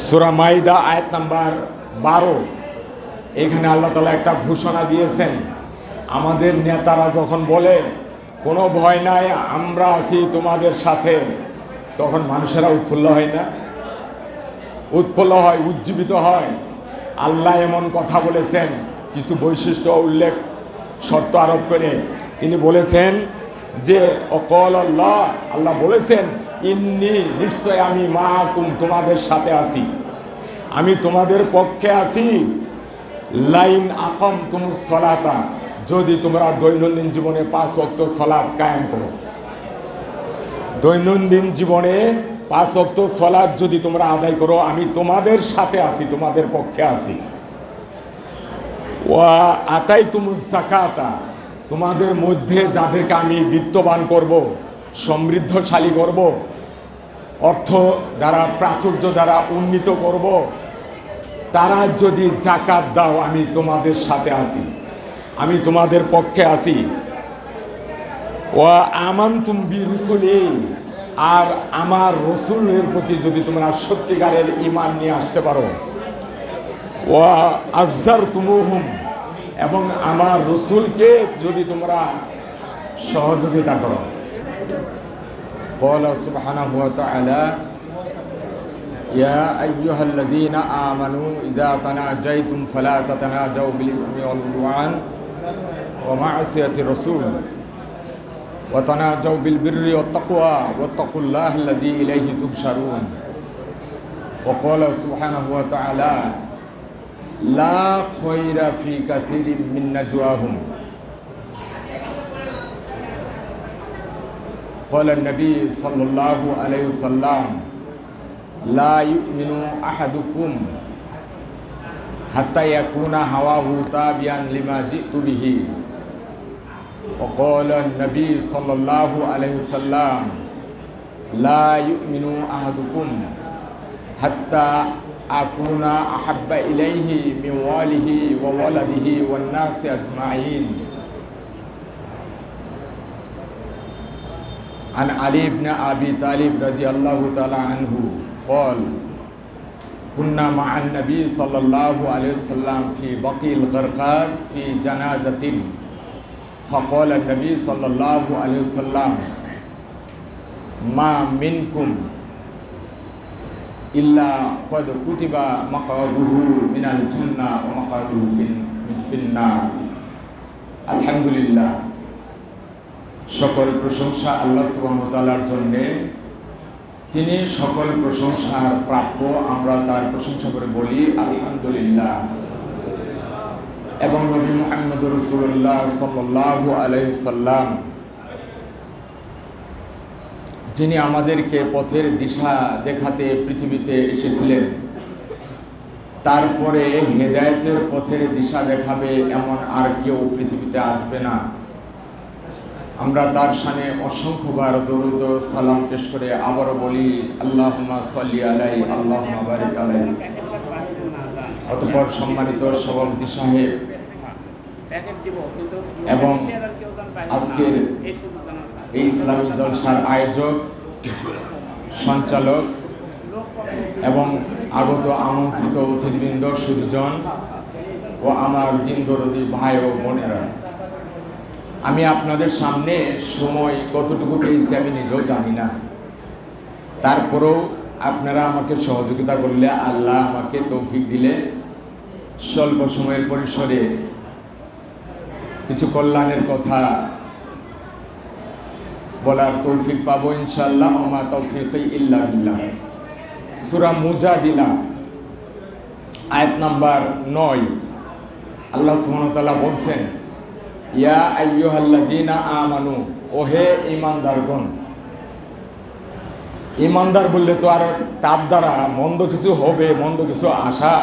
সূরা মাইদা আয়াত নাম্বার 12। এখানে আল্লাহ তাআলা একটা ঘোষণা দিয়েছেন। আমাদের নেতারা যখন বলে কোনো ভয় নাই, আমরা আছি তোমাদের সাথে, তখন মানুষেরা উৎফুল্ল হয় না? উৎফুল্ল হয়, উজ্জীবিত হয়। আল্লাহ এমন কথা বলেছেন, কিছু বৈশিষ্ট্য উল্লেখ শর্ত আরোপ করে তিনি বলেছেন যে অকল আল্লাহ, আল্লাহ বলেছেন ইন্নী, নিশ্চয় আমি মাকুম, তোমাদের সাথে আছি, আমি তোমাদের পক্ষে আছি। লাইন আকামতুমুস সালাতা, যদি তোমরা দৈনন্দিন জীবনে 5 ওয়াক্ত সালাত কায়েম করো, দৈনন্দিন জীবনে 5 ওয়াক্ত সালাত যদি তোমরা আদায় করো, আমি তোমাদের সাথে আছি, তোমাদের পক্ষে আছি। ওয়া আতাইতুমুজ যাকাতা, তোমাদের মধ্যে যাদেরকে আমি বিত্তবান করব, সমৃদ্ধশালী করব, অর্থ দ্বারা প্রাচুর্য দ্বারা উন্নীত করব, তারা যদি যাকাত দাও, আমি তোমাদের সাথে আছি, আমি তোমাদের পক্ষে আছি। ওয়া আমানতুম বিরুসুলি, আর আমার রসুলের প্রতি যদি তোমরা সত্যিকারের ঈমান নিয়ে আসতে পারো। ওয়া আযযারতুমুহুম, এবং আমার রসুলকে যদি তোমরা সহযোগিতা করো। ক্বালা সুবহানাহু ওয়া তাআলা ইয়া আইয়ুহাল্লাযীনা আমানু ইযা তানাজাইতুম ফালা তাতানাজাউ বিল ইসমি ওয়াল উদওয়ান ওয়া মা'সিয়াতির রাসূল ওয়া তানাজাউ বিল বিররি ওয়াত তাকওয়া ওয়াত্তাকুল্লাহাল্লাযী ইলাইহি তুহশারুন। ওয়া ক্বালা সুবহানাহু ওয়া তাআলা লা খায়রা ফি কাসীরিন মিন নাজওয়াহুম। ক্বালা নবী সাল্লাল্লাহু আলাইহি ওয়াসাল্লাম লা ইউমিনু আহাদুকুম হাত্তা ইয়াকুনা হাওয়াহু তাবিয়ান লিমা জিতু বিহি। ওয়া ক্বালা নবী সাল্লাল্লাহু আলাইহি ওয়াসাল্লাম লা ইউমিনু আহাদুকুম হাত্তা আকুনা আহাব্বা ইলাইহি মিন ওয়ালিহি ওয়া ওয়ালাদিহি ওয়ান নাসি আজমাইন। আন আলী ইবনে আবি তালিব রাদিয়াল্লাহু তাআলা আনহু قال كنا مع النبي صلى الله عليه وسلم في بقيع الغرقاد في جنازة، فقال النبي صلى الله عليه وسلم ما منكم إلا قد كتب مقعده من الجنة ومقعده في النار। الحمد لله, সকল প্রশংসা আল্লাহ সুবহানাহু ওয়া তাআলার জন্যে। তিনি সকল প্রশংসার প্রাপ্য, আমরা তার প্রশংসা করে বলি আলহামদুলিল্লাহ। এবং নবী মুহাম্মদ রাসূলুল্লাহ সাল্লাল্লাহু আলাইহি ওয়াসাল্লাম, যিনি আমাদেরকে পথের দিশা দেখাতে পৃথিবীতে এসেছিলেন, তারপরে হেদায়েতের পথের দিশা দেখাবে এমন আর কেউ পৃথিবীতে আসবে না। আমরা তার শানে অসংখ্যবার দরুদ ও সালাম পেশ করে আবারও বলি আল্লাহুম্মা সাল্লি আলাইহি আল্লাহুম্মা বারিক আলাইহি। অতঃপর সম্মানিত সভাপতি সাহেব এবং আজকের এই ইসলামী জলসার আয়োজক, সঞ্চালক এবং আগত আমন্ত্রিত অতিথিবৃন্দ, সুধীজন ও আমার দিন দরদি ভাই ও বোনেরা, আমি আপনাদের সামনে সময় কতটুকু পেয়েছি আমি নিজেও জানি না। তারপরেও আপনারা আমাকে সহযোগিতা করলে, আল্লাহ আমাকে তৌফিক দিলে, স্বল্প সময়ের পরিসরে কিছু কল্যাণের কথা বলার তৌফিক পাবো ইনশাআল্লাহ। ওমা তাওফীকি ইল্লা বিল্লাহ। সূরা মুজাদিলা আয়াত নাম্বার 9, আল্লাহ সুবহানাহু ওয়া তাআলা বলছেন ইয়া আইয়ুহাল্লাযীনা আমানু, ওহে ঈমানদারগণ। ঈমানদার বললে তো আর তার দ্বারা মন্দ কিছু হবে, মন্দ কিছু আশা,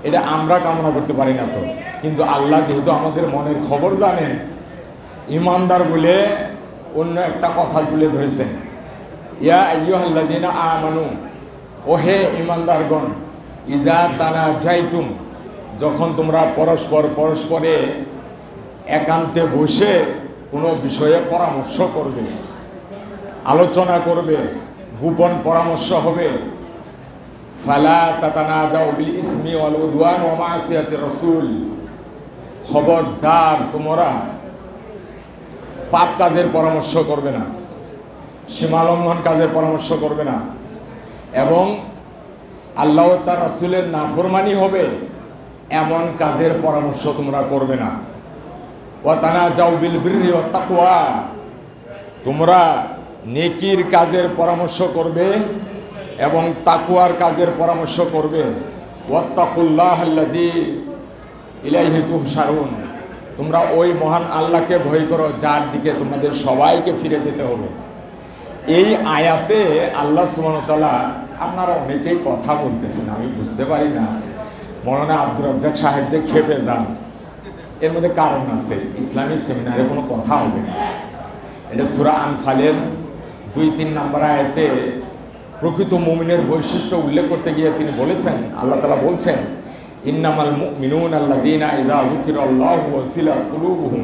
এটা আমরা কামনা করতে পারি না তো। কিন্তু আল্লাহ যেহেতু আমাদের মনের খবর জানেন, ঈমানদার বলে অন্য একটা কথা তুলে ধরেছেন। ইয়া আইয়ুহাল্লাযীনা আমানু, ওহে ঈমানদারগণ, ইযা তানাজাইতুম, যখন তোমরা পরস্পরে একান্তে বসে কোনো বিষয়ে পরামর্শ করবে, আলোচনা করবে, গোপন পরামর্শ হবে, ফালা তাতানাজাউ বিল ইসমি ওয়াল উদওয়ান ওয়া মাসিয়াতির রাসূল, খবরদার তোমরা পাপ কাজের পরামর্শ করবে না, সীমালঙ্ঘন কাজের পরামর্শ করবে না, এবং আল্লাহ ও তার রাসূলের নাফরমানি হবে এমন কাজের পরামর্শ তোমরা করবে না। ওয়া তানাজাউ বিল বিররি ওয়াত তাকওয়া, তোমরা নেকির কাজের পরামর্শ করবে এবং তাকওয়ার কাজের পরামর্শ করবে। ওয়াত্তাকুল্লাহ আল্লাযী ইলাইহি তুহশারুন, তোমরা ওই মহান আল্লাহকে ভয় করো যার দিকে তোমাদের সবাইকে ফিরে যেতে হবে। এই আয়াতে আল্লাহ সুবহানাহু ওয়া তাআলা, আপনারা অনেকেই কথা বলতেছেন, আমি বুঝতে পারি না, মৌলানা আব্দুর রাজ্জাক সাহেব যে খেপে যান, এর মধ্যে কারণ আছে। ইসলামিক সেমিনারে কোনো কথা হবে না। এটা সূরা আনফালের 2-3 নম্বর আয়াতে প্রকৃত মুমিনের বৈশিষ্ট্য উল্লেখ করতে গিয়ে তিনি বলেছেন, আল্লাহ তাআলা বলছেন, ইন্নামাল মুমিনুনা আল্লাযীনা ইযা যুকিরাল্লাহু ওয়াজিলাত কুলুবুহুম,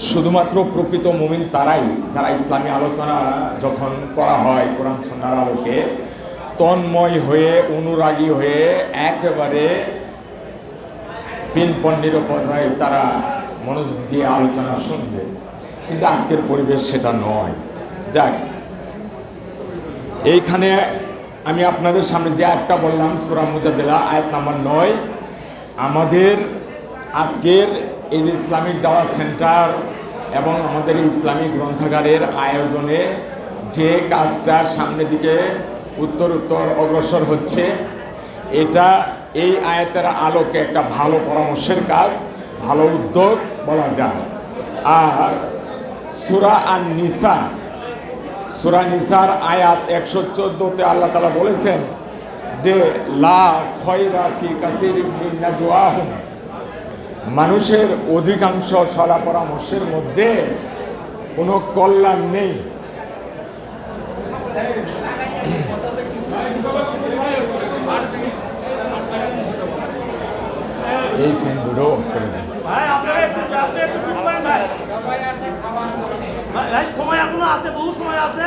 শুধুমাত্র প্রকৃত মুমিন তারাই যারা ইসলামী আলোচনা যখন করা হয় কোরআন সুন্নাহর আলোকে তন্ময় হয়ে, অনুরাগী হয়ে একেবারে পিনপন নিরপরায় তারা মনোযোগ দিয়ে আলোচনা শুনবে। কিন্তু আজকের পরিবেশ সেটা নয়। যাক, এইখানে আমি আপনাদের সামনে যে আয়াতটা বললাম সূরা মুজাদ্দিলা আয়াত নাম্বার 9, আমাদের আজকের এই যে ইসলামিক দাওয়াত সেন্টার এবং আমাদের ইসলামিক গ্রন্থাগারের আয়োজনে যে কাজটা সামনের দিকে উত্তর অগ্রসর হচ্ছে, এটা এই আয়াতের আলোকে একটা ভালো পরামর্শের কাজ, ভালো উদ্যোগ বলা যায়। আর সূরা আন-নিসা, সূরা নিসার আয়াত 114-তে আল্লাহ তাআলা বলেছেন যে লা খয়রা ফি কাসীরিম মিন নাজওয়াহুম, মানুষের অধিকাংশ সলা পরামর্শের মধ্যে কোনো কল্যাণ নেই। এই ফ্যান দুটো অফ করে দেন। সময় এখনো আছে, বহু সময় আছে।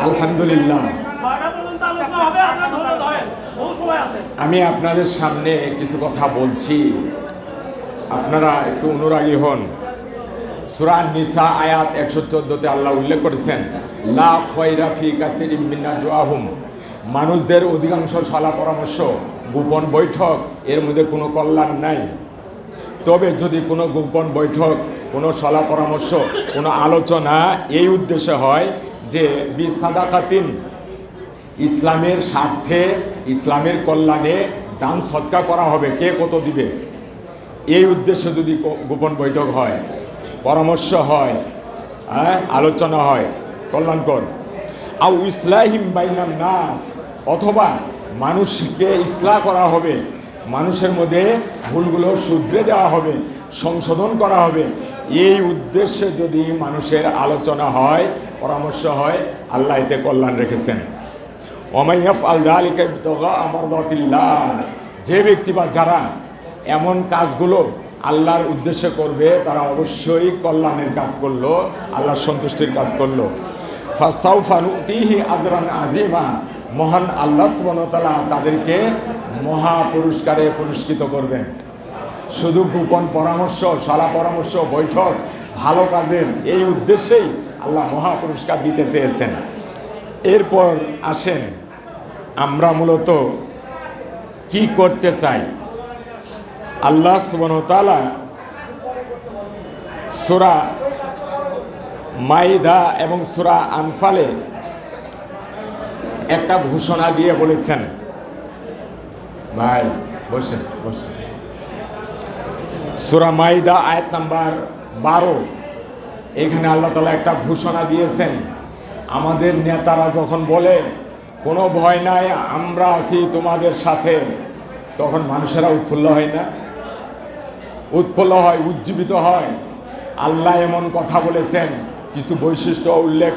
আলহামদুলিল্লাহ, আমি আপনাদের সামনে কিছু কথা বলছি, আপনারা একটু অনুরাগী হন। সূরা নিসা আয়াত 114-তে আল্লাহ উল্লেখ করেছেন লা খয়রা ফি কাসীরিম মিন নাজওয়াহুম, মানুষদের অধিকাংশ সলা পরামর্শ, গোপন বৈঠক, এর মধ্যে কোনো কল্যাণ নাই। তবে যদি কোনো গোপন বৈঠক, কোনো সলা পরামর্শ, কোনো আলোচনা এই উদ্দেশ্যে হয় যে বিসাদাকাতিন, ইসলামের স্বার্থে, ইসলামের কল্যাণে দান সদকা করা হবে, কে কত দিবে, এই উদ্দেশ্যে যদি গোপন বৈঠক হয়, পরামর্শ হয়, আলোচনা হয়, কল্যাণকর। আও ইসলাহিম বাইনান নাস, অথবা মানুষকে ইসলাহ করা হবে, মানুষের মধ্যে ভুলগুলো শুধরে দেওয়া হবে, সংশোধন করা হবে, এই উদ্দেশ্যে যদি মানুষের আলোচনা হয়, পরামর্শ হয়, আল্লাহ এতে কল্যাণ রেখেছেন। ওয়া ইয়াফআল যালিকা ইবতিগা মারদাতিল্লাহ, যে ব্যক্তি বা যারা এমন কাজগুলো আল্লাহর উদ্দেশ্যে করবে তারা অবশ্যই কল্যাণের কাজ করলো, আল্লাহর সন্তুষ্টির কাজ করলো। ফাসাউফা নুতিহি আজরান আজিমা, মহান আল্লাহ সুবহানাহু ওয়া তাআলা তাদেরকে মহা পুরস্কারে পুরস্কৃত করবেন। শুধু গোপন পরামর্শ, সলা পরামর্শ, বৈঠক, ভালো কাজের এই উদ্দেশ্যেই আল্লাহ মহা পুরস্কার দিতে চেয়েছেন। এরপর আসেন আমরা মূলত কি করতে চাই। আল্লাহ সুবহানাহু ওয়া তাআলা সূরা মাইদা এবং সূরা আনফালে একটা ঘোষণা দিয়ে বলেছেন, ভাই বসেন বসেন, সূরা মাইদা আয়াত নাম্বার 12, এখানে আল্লাহ তাআলা একটা ঘোষণা দিয়েছেন। আমাদের নেতারা যখন বলে কোনো ভয় নাই, আমরা আছি তোমাদের সাথে, তখন মানুষেরা উৎফুল্ল হয় না? উৎফুল্ল হয়, উজ্জীবিত হয়। আল্লাহ এমন কথা বলেছেন, কিছু বৈশিষ্ট্য উল্লেখ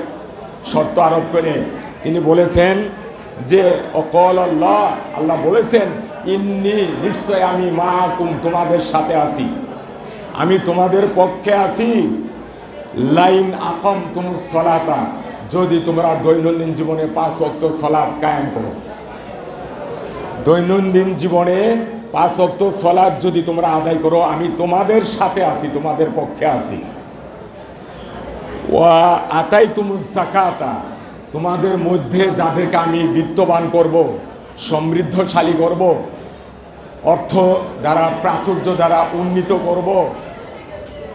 শর্ত আরোপ করে তিনি বলেছেন যে অকল আল্লাহ, আল্লাহ বলেছেন ইন্নী, নিশ্চয় আমি মাআকুম, তোমাদের সাথে আছি, আমি তোমাদের পক্ষে আছি। লাইন আকামতুমুস সালাতা, যদি তোমরা দৈনন্দিন জীবনে 5 ওয়াক্ত সালাত কায়েম করো, দৈনন্দিন জীবনে 5 ওয়াক্ত সালাত যদি তোমরা আদায় করো, আমি তোমাদের সাথে আছি, তোমাদের পক্ষে আছি। ওয়া আতাইতুমুজ যাকাতা, তোমাদের মধ্যে যাদেরকে আমি বিত্তবান করব, সমৃদ্ধশালী করব, অর্থ দ্বারা প্রাচুর্য দ্বারা উন্নীত করব,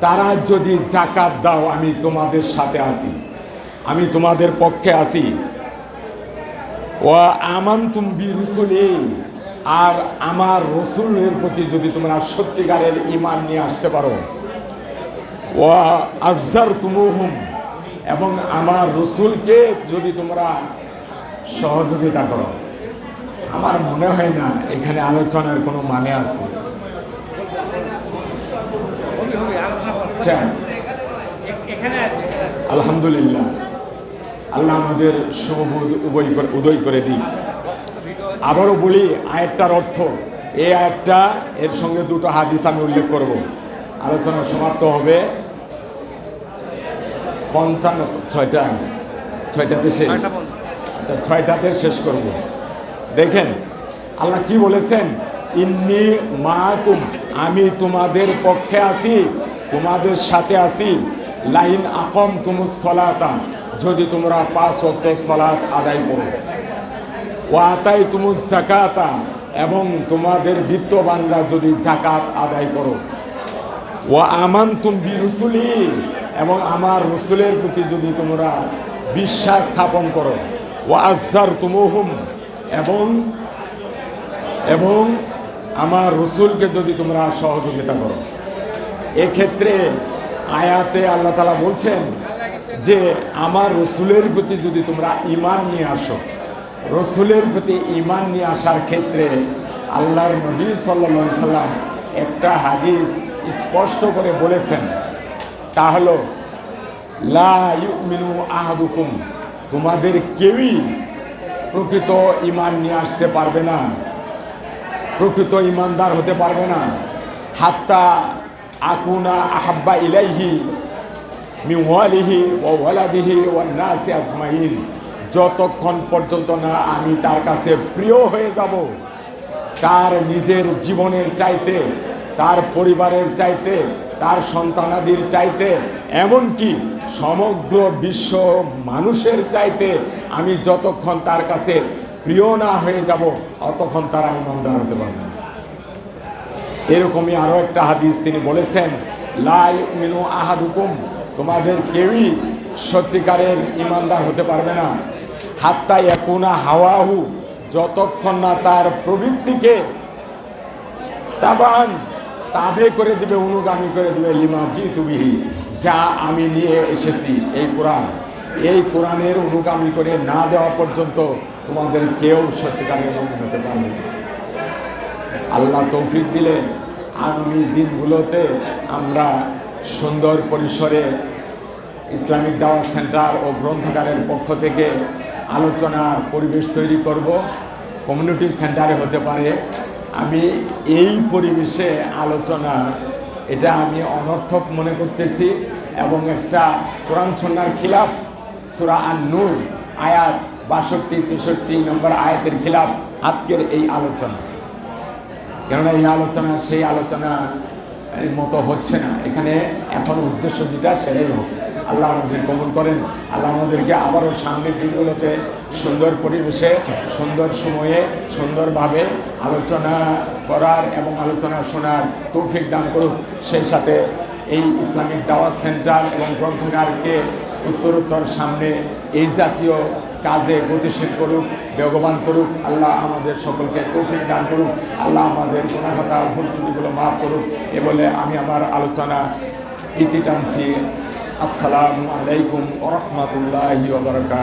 তারা যদি যাকাত দাও, আমি তোমাদের সাথে আছি, আমি তোমাদের পক্ষে আছি। ওয়া আমানতুম বিরুসুলি, আর আমার রসুলের প্রতি যদি তোমরা সত্যিকারের ঈমান নিয়ে আসতে পারো। ওয়া আযযারতুমুহুম, এবং আমার রসুলকে যদি তোমরা সহযোগিতা করো। আমার মনে হয় না এখানে আলোচনার কোনো মানে আছে। আচ্ছা, আলহামদুলিল্লাহ, আল্লাহ আমাদের শুভবোধ উদয় করে দিই। আবারও বলি আয়াতটার অর্থ, এই আয়াতটা এর সঙ্গে দুটো হাদিস আমি উল্লেখ করব। আলোচনা সমাপ্ত হবে 6টাতে শেষ। আচ্ছা, 6টাতে শেষ করব। দেখেন আল্লাহ কি বলেছেন, ইন্নী মাআকুম, আমি তোমাদের পক্ষে আছি, তোমাদের সাথে আছি। লাইন আকামতুমুস সালাতা, যদি তোমরা 5 ওয়াক্ত সালাত আদায় করো। ওয়া আতাইতুমুজ যাকাতা, এবং তোমাদের বিত্তবানরা যদি যাকাত আদায় করো। ওয়া আমানতুম বিরুসুলি, এবং আমার রসুলের প্রতি যদি তোমরা বিশ্বাস স্থাপন করো। ওয়া আযযারতুমুহুম, এবং আমার রসুলকে যদি তোমরা সহযোগিতা করো। এক্ষেত্রে আয়াতে আল্লাহ তাআলা বলছেন যে আমার রসুলের প্রতি যদি তোমরা ঈমান নিয়ে আসো। রসুলের প্রতি ঈমান নিয়ে আসার ক্ষেত্রে আল্লাহর নবী সাল্লাল্লাহু আলাইহি সাল্লাম একটা হাদিস স্পষ্ট করে বলেছেন, তা হলো লা ইউমিনু আহাদুকুম, তোমাদের কেউই প্রকৃত ঈমান নিয়ে আসতে পারবে না, প্রকৃত ঈমানদার হতে পারবে না, হাত্তা আকুনা আহাব্বা ইলাইহি মিন ওয়ালিহি ওয়া ওয়ালাদিহি ওয়ান নাসি আজমাইন, যতক্ষণ পর্যন্ত না আমি তার কাছে প্রিয় হয়ে যাব, তার নিজের জীবনের চাইতে, তার পরিবারের চাইতে, তার সন্তানাদির চাইতে, এমনকি সমগ্র বিশ্ব মানুষের চাইতে আমি যতক্ষণ তার কাছে প্রিয় না হয়ে যাব, ততক্ষণ তারা ঈমানদার হতে পারবে না। এরকমই আরও একটা হাদিস তিনি বলেছেন, লা ইউমিনু আহাদুকুম, তোমাদের কেউই সত্যিকারের ঈমানদার হতে পারবে না, হাত্তা ইয়াকুনা হাওয়াহু, যতক্ষণ না তার প্রবৃত্তিকে তাবান, তাবে করে দিবে, অনুগামী করে দিবে, লিমা জিতু বিহি, যা আমি নিয়ে এসেছি, এই কোরআনের অনুগামী করে না দেওয়া পর্যন্ত তোমাদের কেউ সত্যিকারের মুমিন হতে পারবে না। আল্লাহ তৌফিক দিলে আগামী দিনগুলোতে আমরা সুন্দর পরিসরে ইসলামিক দাওয়াত সেন্টার ও গ্রন্থাগারের পক্ষ থেকে আলোচনার পরিবেশ তৈরি করব। কমিউনিটি সেন্টারে হতে পারে। আমি এই পরিবেশে আলোচনা, এটা আমি অনর্থক মনে করতেছি, এবং একটা কোরআন সুন্নাহর খিলাফ। সূরা আন-নূর আয়াত 62-63 নম্বর আয়াতের খিলাফ আজকের এই আলোচনা। কেননা এই আলোচনা সেই আলোচনা মতো হচ্ছে না, এখানে এখন উদ্দেশ্য যেটা সেটাই হোক। আল্লাহ আমাদের কবুল করেন। আল্লাহ আমাদেরকে আবারও সামনের দিনগুলোতে সুন্দর পরিবেশে, সুন্দর সময়ে, সুন্দরভাবে আলোচনা করার এবং আলোচনা শোনার তৌফিক দান করুক। সেই সাথে এই ইসলামিক দাওয়াত সেন্টার এবং গ্রন্থাগারকে উত্তরোত্তর সামনে এই জাতীয় কাজে গতিশীল করুক, বেগবান করুক। আল্লাহ আমাদের সকলকে তৌফিক দান করুক। আল্লাহ আমাদের গুনাহগাতা ভুল ত্রুটিগুলো মাফ করুক। এ বলে আমি আমার আলোচনা ইতি টানছি। আসসালামু আলাইকুম ওয়া রাহমাতুল্লাহি ওয়া বারাকাতুহু।